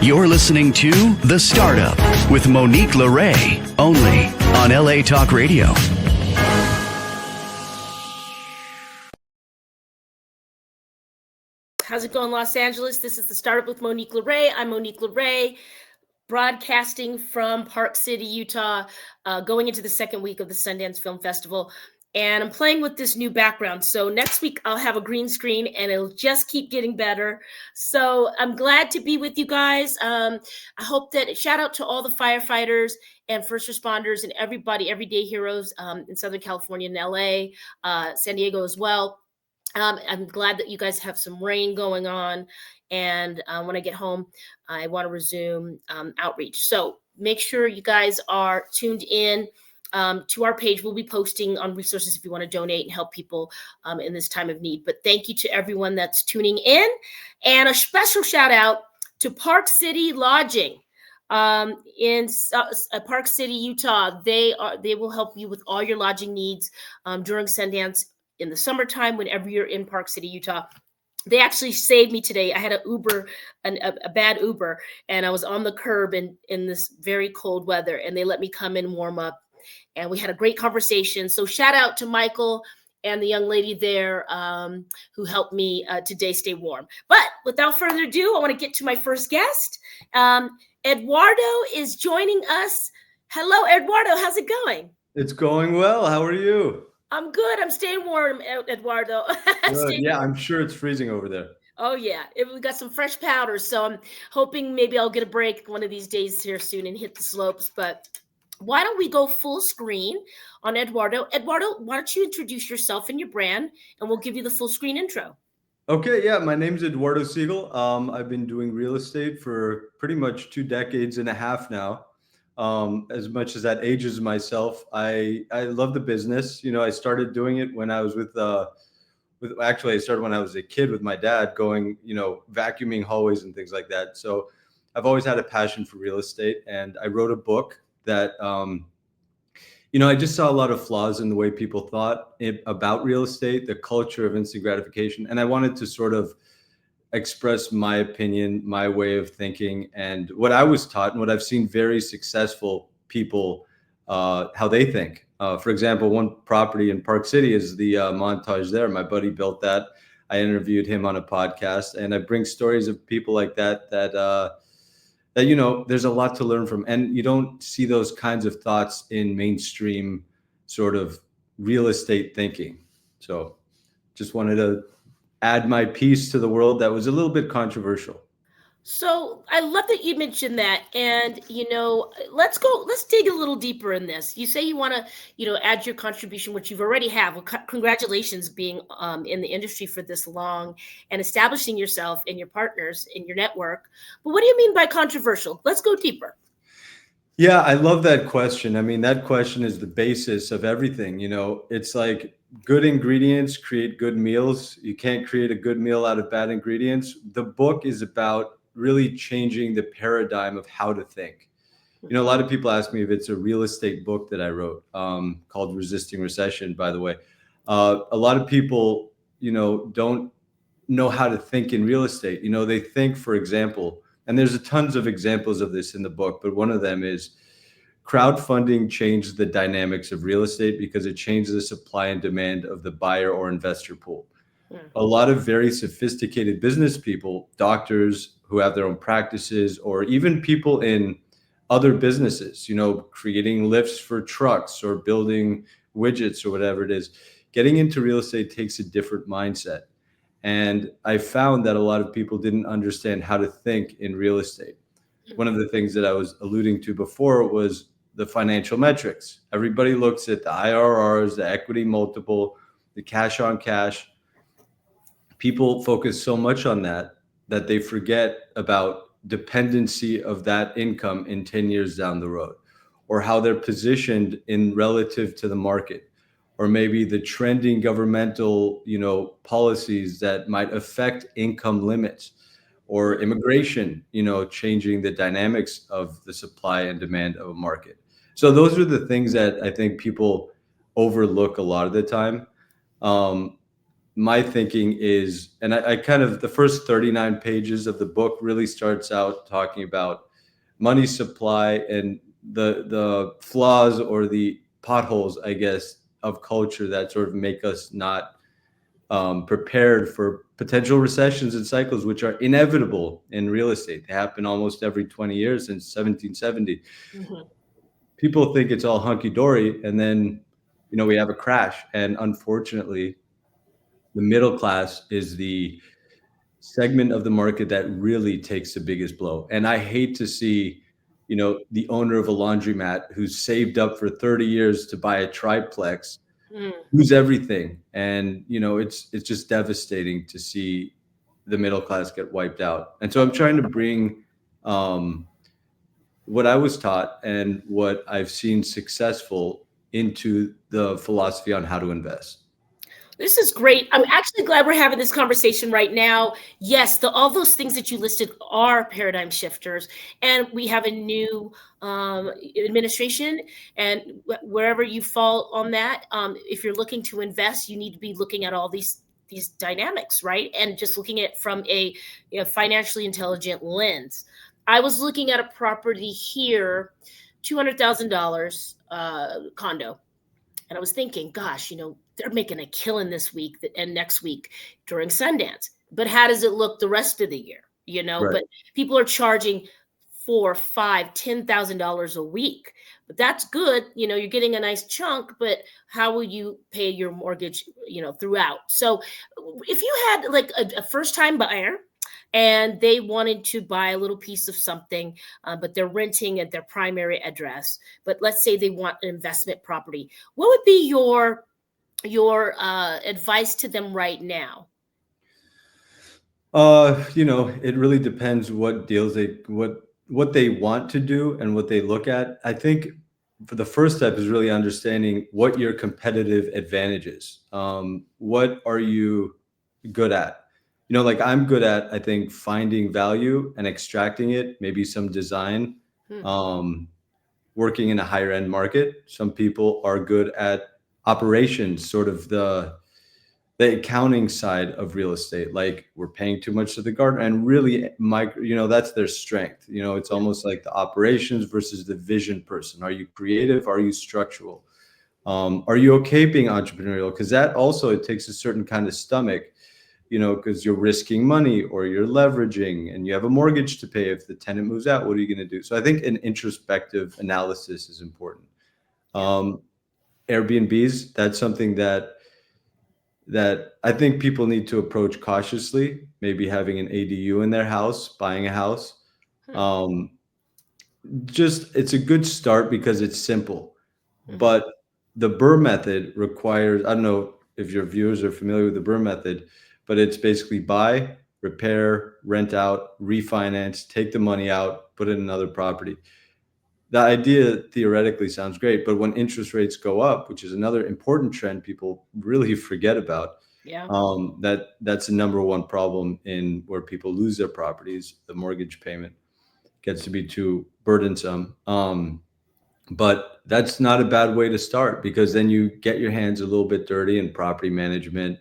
You're listening to The Startup with Monique LeRae, only on LA Talk Radio. How's it going, Los Angeles? This is The Startup with Monique LeRae. I'm Monique LeRae, broadcasting from Park City, Utah, going into the second week of the Sundance Film Festival. And I'm playing with this new background. So next week I'll have a green screen and it'll just keep getting better. So I'm glad to be with you guys. I hope that, shout out to all the firefighters and first responders and everybody, everyday heroes in Southern California and LA, San Diego as well. I'm glad that you guys have some rain going on. And when I get home, I want to resume outreach. So make sure you guys are tuned in to our page. We'll be posting on resources if you want to donate and help people in this time of need. But thank you to everyone that's tuning in. And a special shout out to Park City Lodging in Park City, Utah. They will help you with all your lodging needs during Sundance in the summertime, whenever you're in Park City, Utah. They actually saved me today. I had a bad Uber, and I was on the curb in this very cold weather, and they let me come in and warm up. And we had a great conversation. So shout out to Michael and the young lady there who helped me today stay warm. But without further ado, I want to get to my first guest. Eduardo is joining us. Hello, Eduardo. How's it going? It's going well. How are you? I'm good. I'm staying warm, Eduardo. Yeah, I'm sure it's freezing over there. Oh, yeah. We got some fresh powder. So I'm hoping maybe I'll get a break one of these days here soon and hit the slopes. But why don't we go full screen on Eduardo? Eduardo, why don't you introduce yourself and your brand, and we'll give you the full screen intro. Okay, yeah, my name's Eduardo Siegel. I've been doing real estate for pretty much 2 decades and a half now. As much as that ages myself, I love the business. You know, I started doing it when I was I started when I was a kid with my dad going, vacuuming hallways and things like that. So I've always had a passion for real estate, and I wrote a book that, I just saw a lot of flaws in the way people thought about real estate, the culture of instant gratification. And I wanted to sort of express my opinion, my way of thinking, and what I was taught and what I've seen very successful people, how they think. For example, one property in Park City is the Montage there. My buddy built that. I interviewed him on a podcast, and I bring stories of people like that there's a lot to learn from. And you don't see those kinds of thoughts in mainstream sort of real estate thinking. So just wanted to add my piece to the world that was a little bit controversial. So I love that you mentioned that. And, let's dig a little deeper in this. You say you want to, add your contribution, which you've already have. Well, congratulations being in the industry for this long and establishing yourself and your partners in your network. But what do you mean by controversial? Let's go deeper. Yeah, I love that question. I mean, that question is the basis of everything. It's like good ingredients create good meals. You can't create a good meal out of bad ingredients. The book is about really changing the paradigm of how to think. A lot of people ask me if it's a real estate book that I wrote, called Resisting Recession, by the way. A lot of people, don't know how to think in real estate. They think, for example, and there's tons of examples of this in the book, but one of them is crowdfunding changed the dynamics of real estate because it changed the supply and demand of the buyer or investor pool. A lot of very sophisticated business people, doctors who have their own practices, or even people in other businesses, creating lifts for trucks or building widgets or whatever it is, getting into real estate takes a different mindset. And I found that a lot of people didn't understand how to think in real estate. One of the things that I was alluding to before was the financial metrics. Everybody looks at the IRRs, the equity multiple, the cash on cash. People focus so much on that they forget about dependency of that income in 10 years down the road, or how they're positioned in relative to the market, or maybe the trending governmental, policies that might affect income limits, or immigration, changing the dynamics of the supply and demand of a market. So those are the things that I think people overlook a lot of the time. my thinking is, and I kind of, the first 39 pages of the book really starts out talking about money supply and the flaws or the potholes, I guess, of culture that sort of make us not prepared for potential recessions and cycles, which are inevitable in real estate. They happen almost every 20 years since 1770. Mhm. People think it's all hunky dory, and then we have a crash. And unfortunately, the middle class is the segment of the market that really takes the biggest blow. And I hate to see, the owner of a laundromat who's saved up for 30 years to buy a triplex Mm. lose everything. And it's just devastating to see the middle class get wiped out. And so I'm trying to bring um, what I was taught and what I've seen successful into the philosophy on how to invest. This is great. I'm actually glad we're having this conversation right now. Yes, all those things that you listed are paradigm shifters, and we have a new administration. And wherever you fall on that, if you're looking to invest, you need to be looking at all these dynamics, right? And just looking at it from a financially intelligent lens. I was looking at a property here, $200,000 condo. And I was thinking, gosh, they're making a killing this week and next week during Sundance. But how does it look the rest of the year? Right. But people are charging $4, $5, $10,000 a week. But that's good. You're getting a nice chunk, but how will you pay your mortgage, throughout? So if you had like a first time buyer and they wanted to buy a little piece of something, but they're renting at their primary address, but let's say they want an investment property, what would be your advice to them right now? It really depends what deals what they want to do and what they look at. I think for the first step is really understanding what your competitive advantage is. What are you good at? Like I'm good at, I think, finding value and extracting it, maybe some design, Hmm. working in a higher end market. Some people are good at operations, sort of the accounting side of real estate, like we're paying too much to the gardener, and really that's their strength. It's almost like the operations versus the vision person. Are you creative? Are you structural? Are you okay being entrepreneurial? Because that also, it takes a certain kind of stomach, because you're risking money or you're leveraging and you have a mortgage to pay. If the tenant moves out, what are you going to do? So I think an introspective analysis is important. Airbnbs, that's something that I think people need to approach cautiously, maybe having an ADU in their house, buying a house. Um, just, it's a good start because it's simple. But the Burr method requires, I don't know if your viewers are familiar with the Burr method, but it's basically buy, repair, rent out, refinance, take the money out, put it in another property. The idea theoretically sounds great, but when interest rates go up, which is another important trend people really forget about, Yeah. that's the number one problem in where people lose their properties. The mortgage payment gets to be too burdensome. But that's not a bad way to start, because then you get your hands a little bit dirty in property management,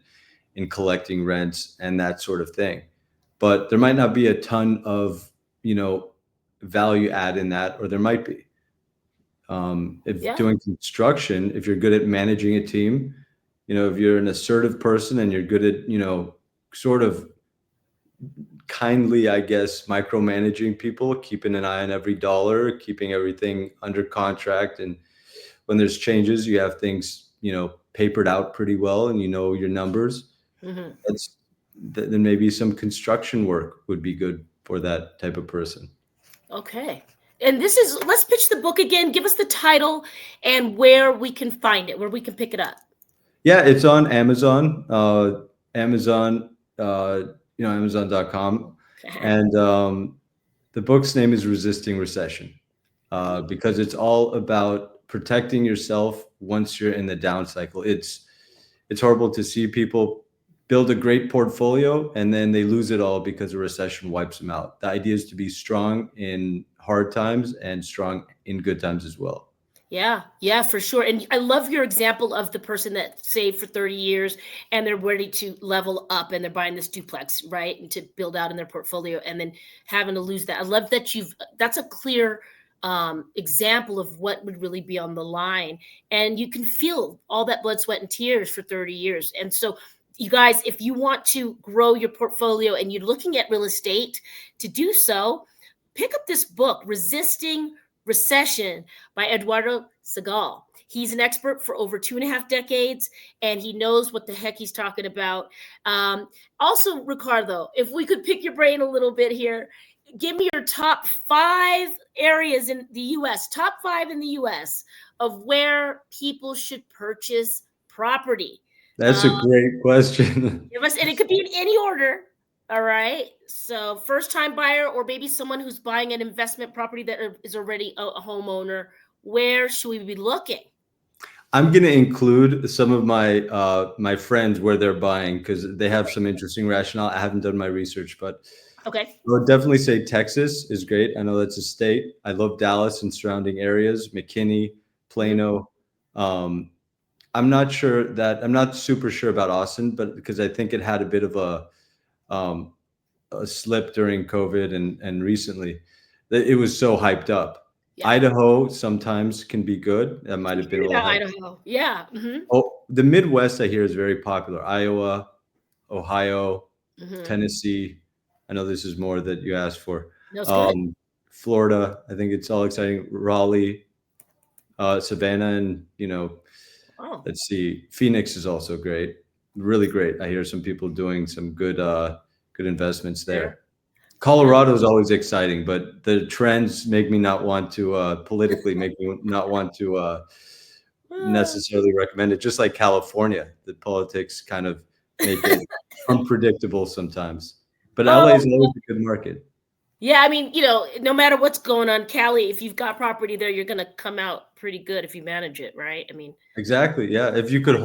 in collecting rents and that sort of thing. But there might not be a ton of, value add in that, or there might be. If Yeah. doing construction, if you're good at managing a team, if you're an assertive person and you're good at, sort of kindly, I guess, micromanaging people, keeping an eye on every dollar, keeping everything under contract. And when there's changes, you have things, papered out pretty well and your numbers. Hmm. Then maybe some construction work would be good for that type of person. Okay. And let's pitch the book again. Give us the title and where we can find it, where we can pick it up. Yeah, it's on Amazon, Amazon, Amazon.com. And the book's name is Resisting Recession, because it's all about protecting yourself once you're in the down cycle. It's horrible to see people build a great portfolio and then they lose it all because a recession wipes them out. The idea is to be strong in hard times and strong in good times as well. Yeah, for sure. And I love your example of the person that saved for 30 years and they're ready to level up and they're buying this duplex, right? And to build out in their portfolio and then having to lose that. I love that that's a clear example of what would really be on the line. And you can feel all that blood, sweat, and tears for 30 years. And so, you guys, if you want to grow your portfolio and you're looking at real estate to do so, pick up this book, Resisting Recession by Eduardo Segal. He's an expert for over 2.5 decades, and he knows what the heck he's talking about. Also, Ricardo, if we could pick your brain a little bit here, give me your top 5 areas in the U.S., top 5 in the U.S. of where people should purchase property. That's a great question. And it could be in any order. All right. So first time buyer or maybe someone who's buying an investment property that is already a homeowner, where should we be looking? I'm going to include some of my friends where they're buying because they have some interesting rationale. I haven't done my research, but okay. I would definitely say Texas is great. I know that's a state. I love Dallas and surrounding areas, McKinney, Plano. I'm not super sure about Austin, but because I think it had a bit of a slip during COVID and recently, it was so hyped up. Yeah. Idaho sometimes can be good. That might have been a little hyped. Idaho. Yeah. Oh, the Midwest I hear is very popular. Iowa, Ohio, Tennessee. I know this is more that you asked for. No, Florida, I think it's all exciting. Raleigh, Savannah, and let's see. Phoenix is also great. Really great. I hear some people doing some good investments there. Colorado is always exciting, but the trends make me not want to politically make me not want to necessarily recommend it. Just like California, the politics kind of make it unpredictable sometimes. But LA is always a good market. Yeah, I mean, no matter what's going on, Cali, if you've got property there, you're going to come out pretty good if you manage it, right? I mean, exactly. Yeah. If you could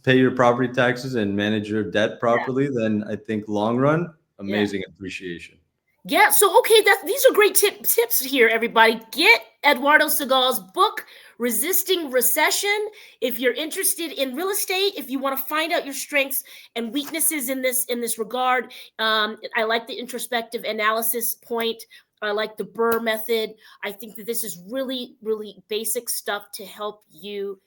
pay your property taxes and manage your debt properly, then I think long run, amazing appreciation. Yeah. So, okay, these are great tips here, everybody. Get Eduardo Segal's book, Resisting Recession. If you're interested in real estate, if you want to find out your strengths and weaknesses in this regard, I like the introspective analysis point. I like the Burr method. I think that this is really, really basic stuff to help you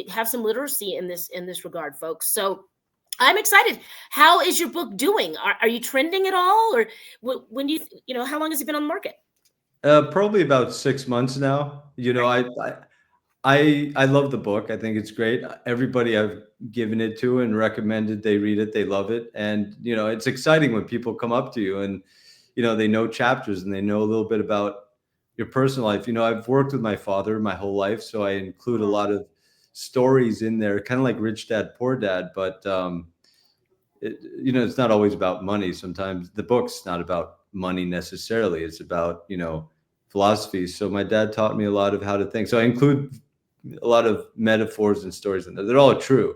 have some literacy in this regard, folks. So I'm excited. How is your book doing? Are you trending at all, or when do how long has it been on the market? Probably about 6 months now. I love the book. I think it's great. Everybody I've given it to and recommended they read it, they love it. And it's exciting when people come up to you and they know chapters and they know a little bit about your personal life. I've worked with my father my whole life, so I include a lot of stories in there, kind of like Rich Dad Poor Dad, but it's not always about money. Sometimes the book's not about money necessarily. It's about philosophy. So my dad taught me a lot of how to think. So I include a lot of metaphors and stories in there. They're all true,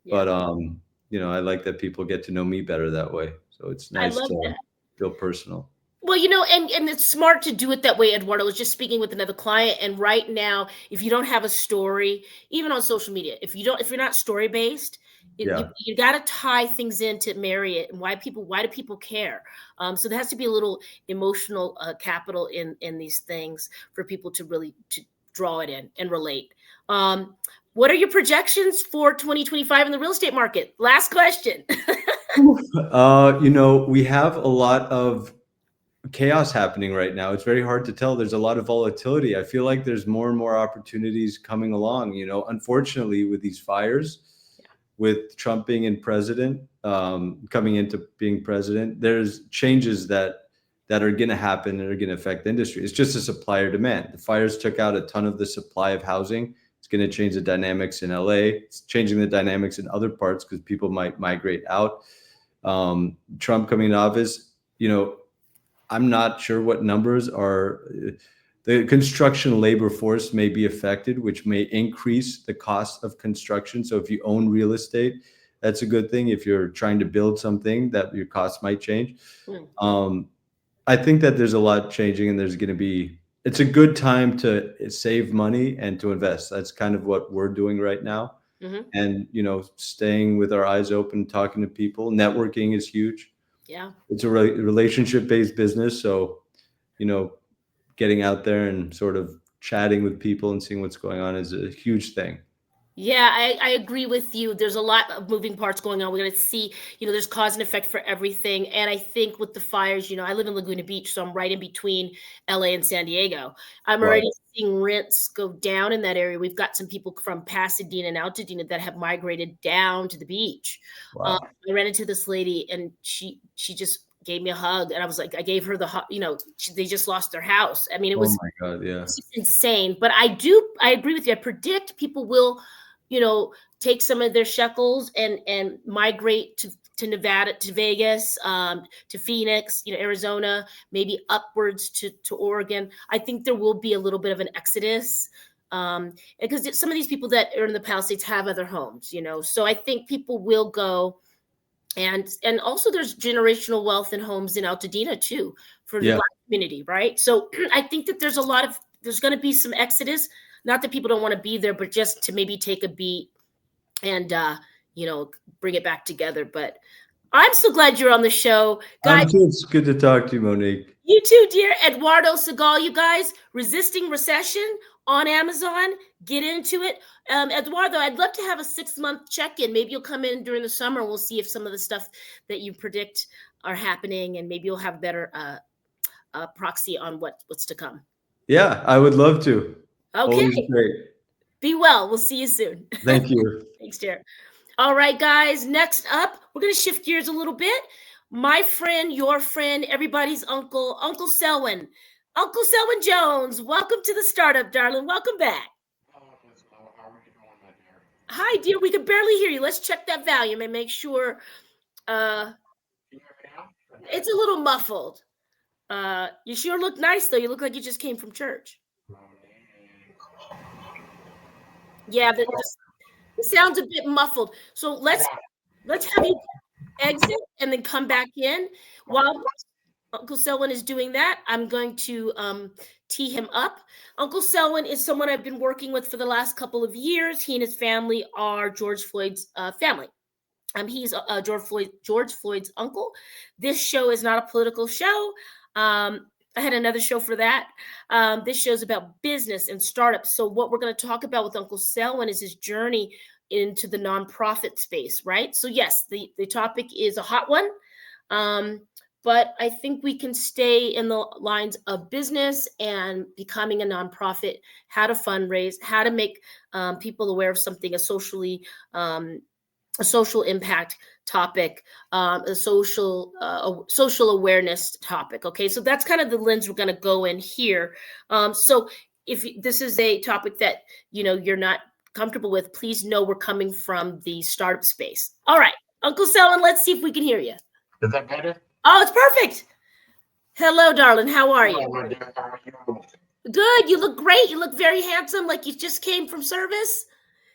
but I like that people get to know me better that way. So it's nice to feel personal. Well, and it's smart to do it that way, Eduardo. I was just speaking with another client, and right now, if you don't have a story, even on social media, if you're not story based, you got to tie things in to marry it. And why do people care? So there has to be a little emotional capital in these things for people to really to draw it in and relate. What are your projections for 2025 in the real estate market? Last question. We have a lot of chaos happening right now. It's very hard to tell. There's a lot of volatility. I feel like there's more and more opportunities coming along. Unfortunately, with these fires, with Trump being coming into being president, there's changes that are going to happen that are going to affect the industry. It's just a supply or demand. The fires took out a ton of the supply of housing. It's going to change the dynamics in LA. It's changing the dynamics in other parts because people might migrate out. Trump coming into office, I'm not sure what numbers are. The construction labor force may be affected, which may increase the cost of construction. So if you own real estate, that's a good thing. If you're trying to build something, that your costs might change. I think that there's a lot changing, and there's going to be it's a good time to save money and to invest. That's kind of what we're doing right now. Mhm. And, staying with our eyes open, talking to people. Networking is huge. Yeah. It's a relationship-based business. So, you know, getting out there and sort of chatting with people and seeing what's going on is a huge thing. Yeah, I agree with you. There's a lot of moving parts going on. We're going to see, there's cause and effect for everything. And I think with the fires, I live in Laguna Beach, so I'm right in between LA and San Diego. I'm Wow. already seeing rents go down in that area. We've got some people from Pasadena and Altadena that have migrated down to the beach. Wow. I ran into this lady and she just gave me a hug, and I was like, I gave her the hug. They just lost their house. I mean, it Oh was my God. Yeah. it's just insane. But I agree with you. I predict people will, take some of their shekels and migrate to Nevada, to Vegas, to Phoenix, Arizona, maybe upwards to Oregon. I think there will be a little bit of an exodus, because some of these people that are in the Palisades have other homes, so I think people will go. And also there's generational wealth in homes in Altadena too, for the Yeah. Black community, right? So I think that there's going to be some exodus. Not that people don't want to be there, but just to maybe take a beat and bring it back together. But I'm so glad you're on the show, guys. It's good to talk to you, Monique. You too, dear. Eduardo Segal, you guys, Resisting Recession on Amazon. Get into it. Eduardo, I'd love to have a 6-month check-in. Maybe you'll come in during the summer. We'll see if some of the stuff that you predict are happening, and maybe you'll have better proxy on what's to come. Yeah, I would love to. Okay. Always great. Be well. We'll see you soon. Thank you. Thanks, dear. All right, guys. Next up, we're going to shift gears a little bit. My friend, your friend, everybody's uncle, Uncle Selwyn. Uncle Selwyn Jones, welcome to the startup, darling. Welcome back. How are you doing, my dear? Hi, dear. We can barely hear you. Let's check that volume and make sure. Can you hear me now? It's a little muffled. You sure look nice, though. You look like you just came from church. Yeah, the sound's a bit muffled. So let's have you exit and then come back in. While Uncle Selwyn is doing that, I'm going to tee him up. Uncle Selwyn is someone I've been working with for the last couple of years. He and his family are George Floyd's family. He's George Floyd's uncle. This show is not a political show. I had another show for that. This show's about business and startups. So what we're going to talk about with Uncle Selwyn is his journey into the nonprofit space, right? So yes, the topic is a hot one, but I think we can stay in the lines of business and becoming a nonprofit, how to fundraise, how to make people aware of something, a social impact topic, a social awareness topic. Okay, so that's kind of the lens we're going to go in here. So if this is a topic that you're not comfortable with, please know we're coming from the startup space. All right, Uncle Selwyn, let's see if we can hear you. Is that better? Oh, it's perfect. Hello, darling. How are you? Hello, my dear. How are you? Good. You look great. You look very handsome, like you just came from service.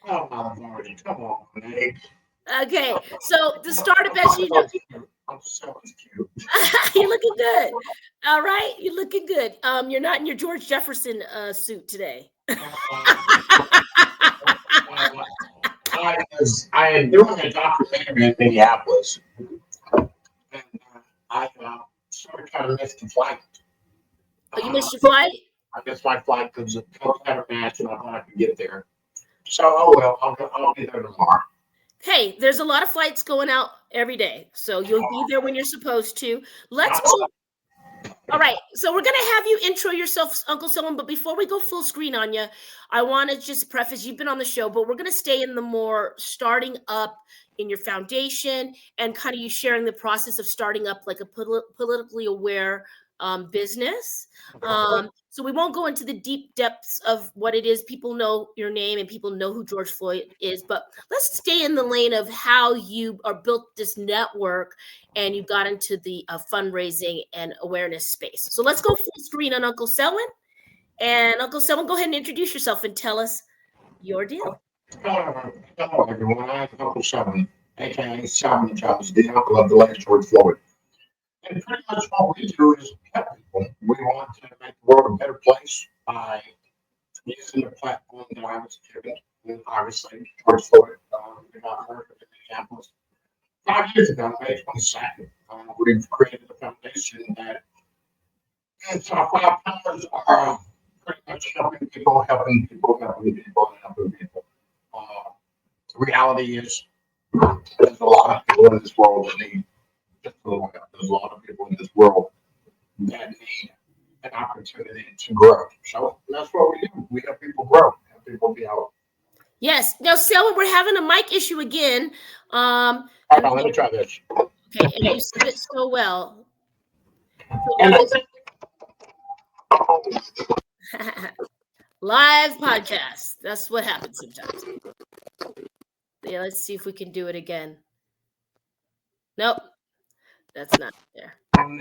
Oh, my Lordy. Come on, Monique. Okay, so the startup, as you know, I'm so cute. you're looking good. All right, you're looking good. You're not in your George Jefferson suit today. I am doing a documentary in Minneapolis, and I sort of kind of missed the flight. Oh, you missed your flight? I missed my flight because the coach had a match and I thought I could get there. So, oh well, I'll be there tomorrow. Hey, there's a lot of flights going out every day, so you'll be there when you're supposed to. Let's go. All right, so we're going to have you intro yourself, Uncle Selwyn, but before we go full screen on you, I want to just preface, you've been on the show, but we're going to stay in the more starting up in your foundation and kind of you sharing the process of starting up like a politically aware business. So we won't go into the deep depths of what it is. People know your name and people know who George Floyd is, but let's stay in the lane of how you are built this network and you got into the fundraising and awareness space. So let's go full screen on Uncle Selwyn. And Uncle Selwyn, go ahead and introduce yourself and tell us your deal. Hello, everyone. I'm Uncle Selwyn, aka Selwyn Jones, the uncle of the late George Floyd. And pretty much what we do is help people. We want to make the world a better place by using the platform that I was given. And obviously, George Floyd, we got murdered in Minneapolis 5 years ago, May 22nd. We've created a foundation that its our 5 pillars are pretty much helping people, helping people, helping people, and helping people. The reality is, there's a lot of people in this world that need just a little help. There's a lot of people in this world that need an opportunity to grow. So that's what we do. We help people grow, help people be out. Yes. Now, Selma, we're having a mic issue again. Hold on, let me try this. Okay, and you said it so well. Live podcast. That's what happens sometimes. Yeah, let's see if we can do it again. Nope, that's not there. And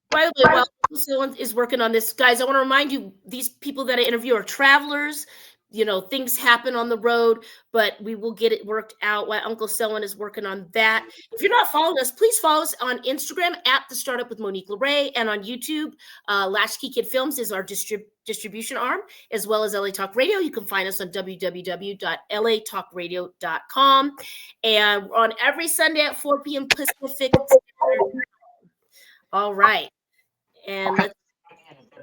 by the way, while someone is working on this, guys, I want to remind you, these people that I interview are travelers. You know, things happen on the road, but we will get it worked out while Uncle Selwyn is working on that. If you're not following us, please follow us on Instagram at The Startup with Monique LeRae, and on YouTube. Latchkey Kid Films is our distribution arm, as well as LA Talk Radio. You can find us on www.latalkradio.com. And we're on every Sunday at 4 p.m. Pacific. All right. And let's.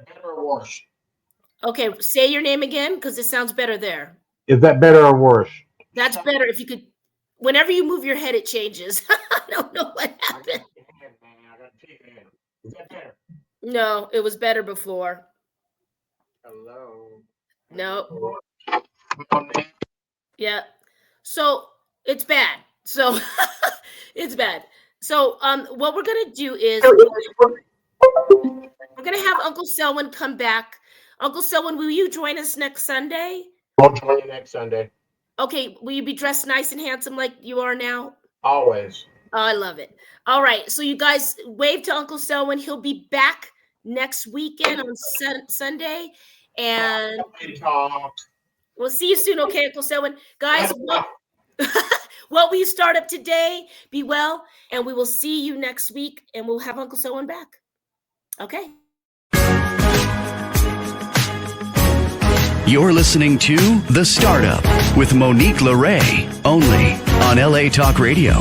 Better or worse? Okay, say your name again, because it sounds better there. Is that better or worse? That's better. If you could, whenever you move your head, it changes. I don't know what happened. Is that better? No, it was better before. Hello. No. Yeah. So it's bad. So it's bad. So what we're gonna do is we're gonna have Uncle Selwyn come back. Uncle Selwyn, will you join us next Sunday? I'll join you next Sunday. Okay, will you be dressed nice and handsome like you are now? Always. Oh, I love it. All right, so you guys wave to Uncle Selwyn. He'll be back next weekend on Sunday, and we'll see you soon. Okay, Uncle Selwyn. Guys, what will you start up today? Be well, and we will see you next week, and we'll have Uncle Selwyn back. Okay. You're listening to The Startup with Monique LeRae, only on LA Talk Radio.